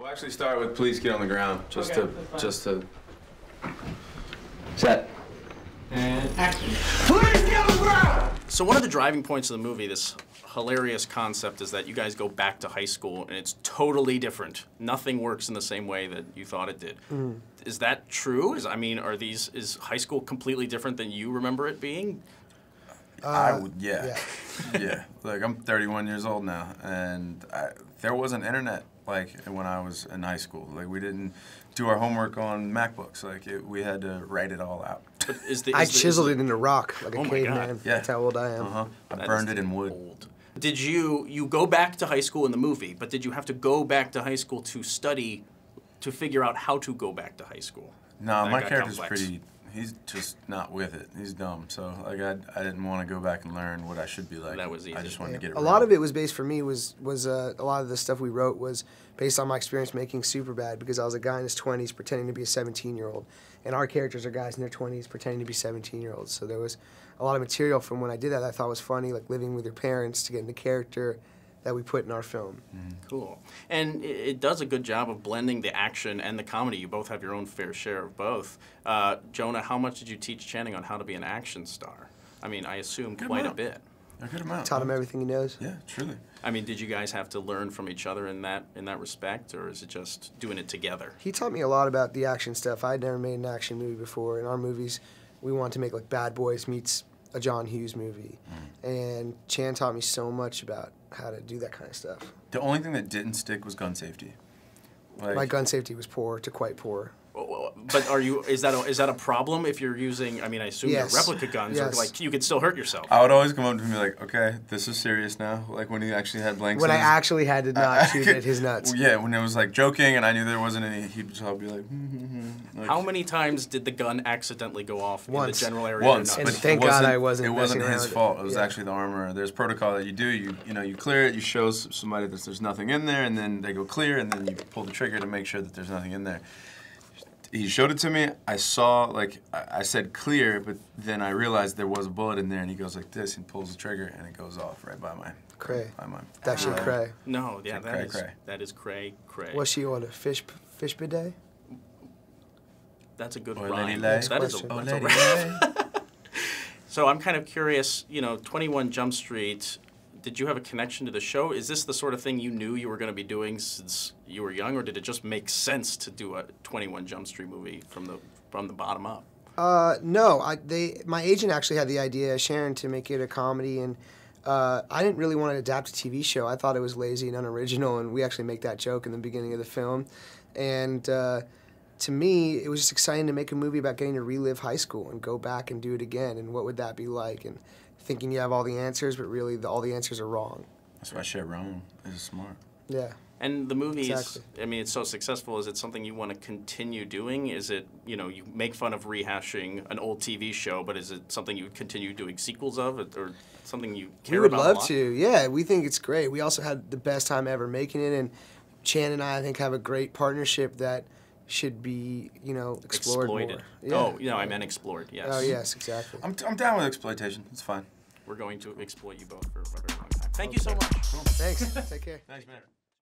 We'll actually start with please get on the ground, just to. Set. And action. Please get on the ground! So one of the driving points of the movie, this hilarious concept, is that you guys go back to high school and it's totally different. Nothing works in the same way that you thought it did. Mm. Is that true? Is high school completely different than you remember it being? Yeah. Like, I'm 31 years old now, and there wasn't internet like when I was in high school. Like, we didn't do our homework on MacBooks. Like, we had to write it all out. But I chiseled it into rock like a caveman. Yeah. That's how old I am. I burned it in wood. Old. Did you go back to high school in the movie, but did you have to go back to high school to study, to figure out how to go back to high school? No, my character's pretty. He's just not with it. He's dumb. So like I didn't want to go back and learn what I should be like. That was easy. I just wanted to get it. A lot of it was based for me was a lot of the stuff we wrote was based on my experience making Superbad, because I was a guy in his 20s pretending to be a 17-year-old, and our characters are guys in their 20s pretending to be 17-year-olds. So there was a lot of material from when I did that I thought was funny, like living with your parents, to get into character that we put in our film. Cool. And it does a good job of blending the action and the comedy. You both have your own fair share of both. Jonah, how much did you teach Channing on how to be an action star? I mean, I assume quite a bit. A good amount. Taught him everything he knows. Yeah, truly. I mean, did you guys have to learn from each other in that respect, or is it just doing it together? He taught me a lot about the action stuff. I'd never made an action movie before. In our movies, we wanted to make like Bad Boys meets a John Hughes movie. And Chan taught me so much about how to do that kind of stuff. The only thing that didn't stick was gun safety. Like, my gun safety was poor to quite poor. But is that a problem if you're using? I mean, I assume they're replica guns, or like you could still hurt yourself. I would always come up to him and be like, "Okay, this is serious now." Like when he actually had blanks. When I actually had to not shoot at his nuts. Yeah, when it was like joking and I knew there wasn't any, he'd just be like, like. How many times did the gun accidentally go off in the general area? Once, and but thank God I wasn't. It wasn't his fault. It was yeah. actually the armorer. There's protocol that you do. You clear it. You show somebody that there's nothing in there, and then they go clear, and then you pull the trigger to make sure that there's nothing in there. He showed it to me. I saw, like, I said clear, but then I realized there was a bullet in there, and he goes like this and pulls the trigger, and it goes off right by my. Cray. By my. That shit cray. No, yeah, cray. That is cray. What's she on, a fish bidet? That's a good or rhyme. That's a rap. So I'm kind of curious, 21 Jump Street, did you have a connection to the show? Is this the sort of thing you knew you were going to be doing since you were young, or did it just make sense to do a 21 Jump Street movie from the bottom up? No, my agent actually had the idea, Sharon, to make it a comedy, and I didn't really want to adapt a TV show. I thought it was lazy and unoriginal, and we actually make that joke in the beginning of the film. And to me, it was just exciting to make a movie about getting to relive high school and go back and do it again, and what would that be like, and thinking you have all the answers, but really all the answers are wrong. That's why shit wrong is smart. Yeah. And the movie is, I mean, it's so successful. Is it something you want to continue doing? Is it, you make fun of rehashing an old TV show, but is it something you would continue doing sequels of, or something you care about a lot? We would love to, yeah. We think it's great. We also had the best time ever making it, and Chan and I think, have a great partnership that should be, explored more. Yeah. Oh, I meant explored, yes. Oh, yes, exactly. I'm down with exploitation. It's fine. We're going to exploit you both for a very long time. Thank you so much. Cool. Thanks. Take care. Thanks, man.